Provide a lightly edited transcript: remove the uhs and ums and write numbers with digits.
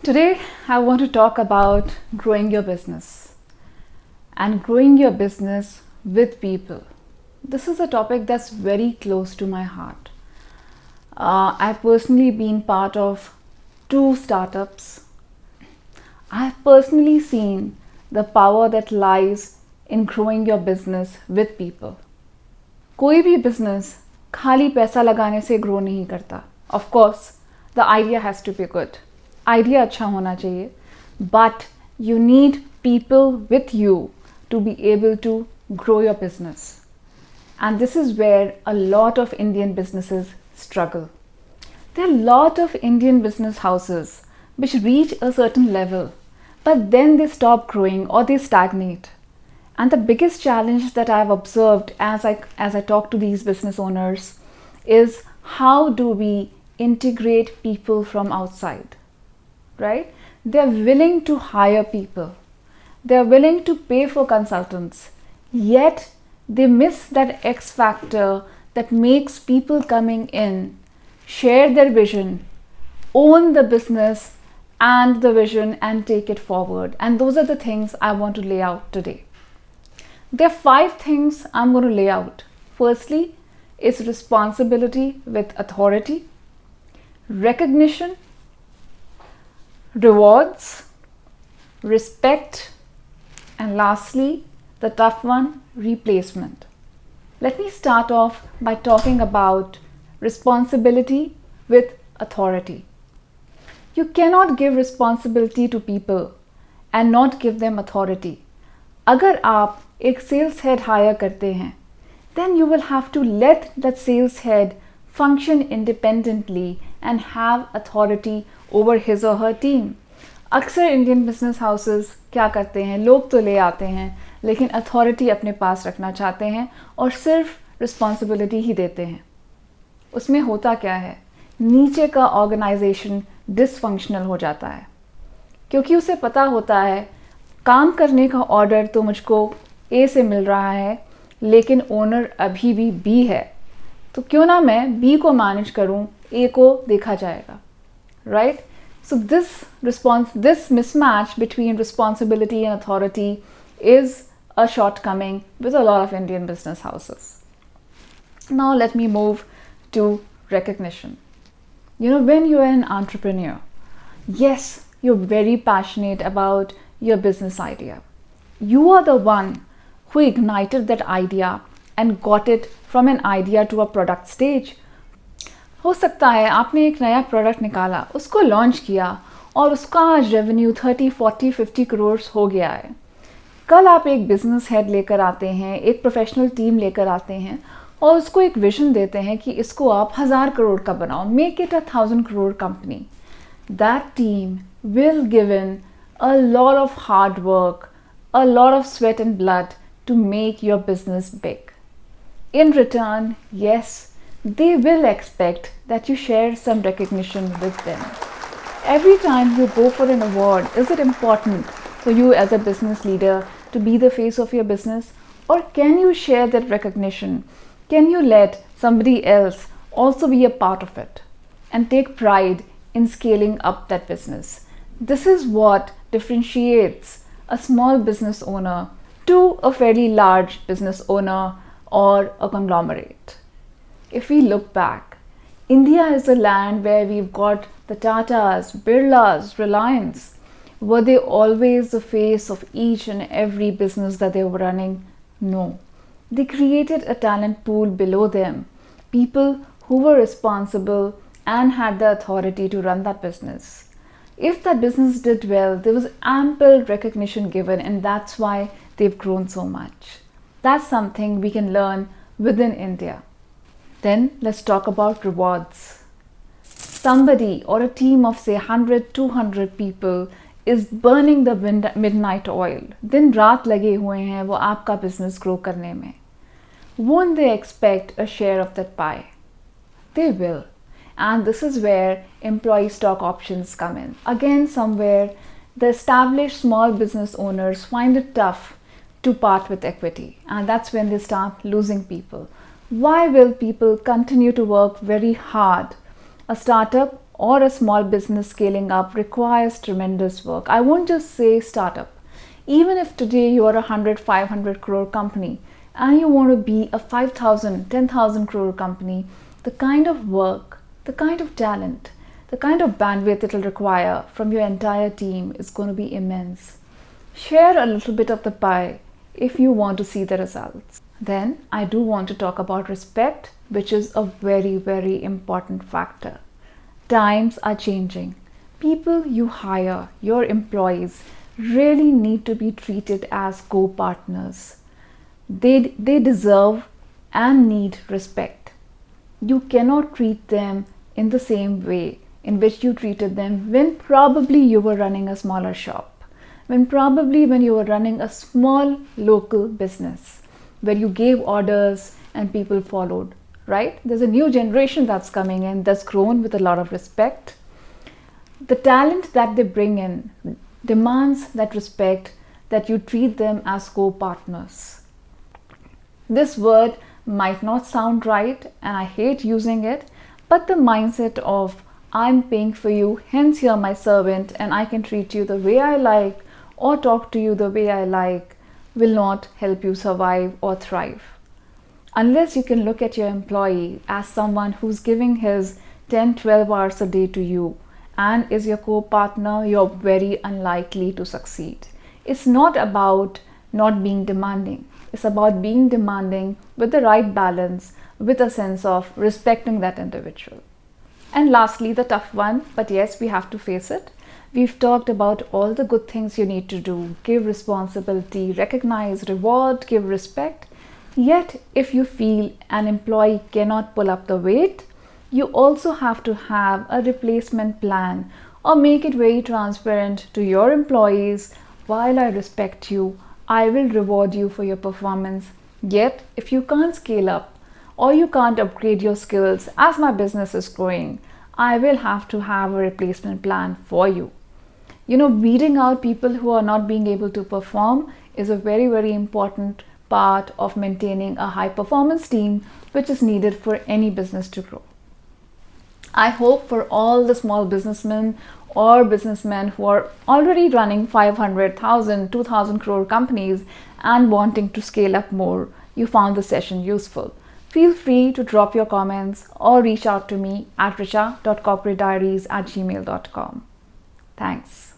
Today, I want to talk about growing your business and growing your business with people. This is a topic that's very close to my heart. I've personally been part of two startups. I've personally seen the power that lies in growing your business with people. कोई भी business खाली पैसा लगाने से grow नहीं करता. Of course, the idea has to be good. Idea अच्छा होना चाहिए, but you need people with you to be able to grow your business. And this is where a lot of Indian businesses struggle. There are a lot of Indian business houses which reach a certain level, but then they stop growing or they stagnate. And the biggest challenge that I've observed as I talk to these business owners is how do we integrate people from outside, right? They're willing to hire people. They're willing to pay for consultants, yet they miss that X factor that makes people coming in share their vision, own the business and the vision and take it forward. And those are the things I want to lay out today. There are 5 things I'm going to lay out. Firstly, is responsibility with authority, recognition, rewards, respect, and lastly, the tough one, replacement. Let me start off by talking about responsibility with authority. You cannot give responsibility to people and not give them authority. अगर आप एक sales head hire करते हैं, then you will have to let that sales head function independently and have authority over his or her team. अक्सर Indian business houses क्या करते हैं, लोग तो ले आते हैं लेकिन अथॉरिटी अपने पास रखना चाहते हैं और सिर्फ रिस्पॉन्सिबिलिटी ही देते हैं. उसमें होता क्या है, नीचे का ऑर्गेनाइजेशन डिसफंक्शनल हो जाता है क्योंकि उसे पता होता है काम करने का ऑर्डर तो मुझको ए से मिल रहा है लेकिन ओनर अभी भी बी है, तो क्यों ना मैं बी को मैनेज करूं, ए को देखा जाएगा, right? So this mismatch between responsibility and authority is a shortcoming with a lot of Indian business houses. Now let me move to recognition. You know, when you are an entrepreneur, yes, you're very passionate about your business idea. You are the one who ignited that idea and got it from an idea to a product stage. हो सकता है आपने एक नया product निकाला, उसको launch किया और उसका आज रेवेन्यू 30, 40, 50 करोड़ हो गया है. कल आप एक बिजनेस हेड लेकर आते हैं, एक प्रोफेशनल टीम लेकर आते हैं और उसको एक विजन देते हैं कि इसको आप 1000 करोड़ का बनाओ, make it 1000 crore company. That team will give in a lot of hard work, a lot of sweat and blood to make your business big. In return, yes, they will expect that you share some recognition with them. Every time you go for an award, is it important for you as a business leader to be the face of your business? Or can you share that recognition? Can you let somebody else also be a part of it and take pride in scaling up that business? This is what differentiates a small business owner to a fairly large business owner or a conglomerate. If we look back, India is a land where we've got the Tatas, Birlas, Reliance. Were they always the face of each and every business that they were running? No. They created a talent pool below them, people who were responsible and had the authority to run that business. If that business did well, there was ample recognition given, and that's why they've grown so much. That's something we can learn within India. Then let's talk about rewards. Somebody or a team of say 100, 200 people is burning the midnight oil. दिन रात लगे हुए हैं वो आपका business grow करने में. Won't they expect a share of that pie? They will. And this is where employee stock options come in. Again, somewhere the established small business owners find it tough to part with equity, and that's when they start losing people. Why will people continue to work very hard? A startup or a small business scaling up requires tremendous work. I won't just say startup. Even if today you are a 100, 500 crore company and you want to be a 5,000, 10,000 crore company, the kind of work, the kind of talent, the kind of bandwidth it will require from your entire team is going to be immense. Share a little bit of the pie if you want to see the results. Then I do want to talk about respect, which is a very, very important factor. Times are changing. People you hire, your employees, really need to be treated as co-partners. They deserve and need respect. You cannot treat them in the same way in which you treated them when probably you were running a smaller shop, when you were running a small local business where you gave orders and people followed, right? There's a new generation that's coming in that's grown with a lot of respect. The talent that they bring in demands that respect, that you treat them as co-partners. This word might not sound right and I hate using it, but the mindset of I'm paying for you, hence you're my servant and I can treat you the way I like or talk to you the way I like will not help you survive or thrive. Unless you can look at your employee as someone who's giving his 10, 12 hours a day to you and is your co-partner, you're very unlikely to succeed. It's not about not being demanding. It's about being demanding with the right balance, with a sense of respecting that individual. And lastly, the tough one, but yes, we have to face it. We've talked about all the good things you need to do: give responsibility, recognize, reward, give respect. Yet, if you feel an employee cannot pull up the weight, you also have to have a replacement plan or make it very transparent to your employees. While I respect you, I will reward you for your performance. Yet, if you can't scale up or you can't upgrade your skills as my business is growing, I will have to have a replacement plan for you. Weeding out people who are not being able to perform is a very, very important part of maintaining a high performance team, which is needed for any business to grow. I hope for all the small businessmen or businessmen who are already running 500,000, 2,000 crore companies and wanting to scale up more, you found the session useful. Feel free to drop your comments or reach out to me at richa.corporatediaries@gmail.com. Thanks.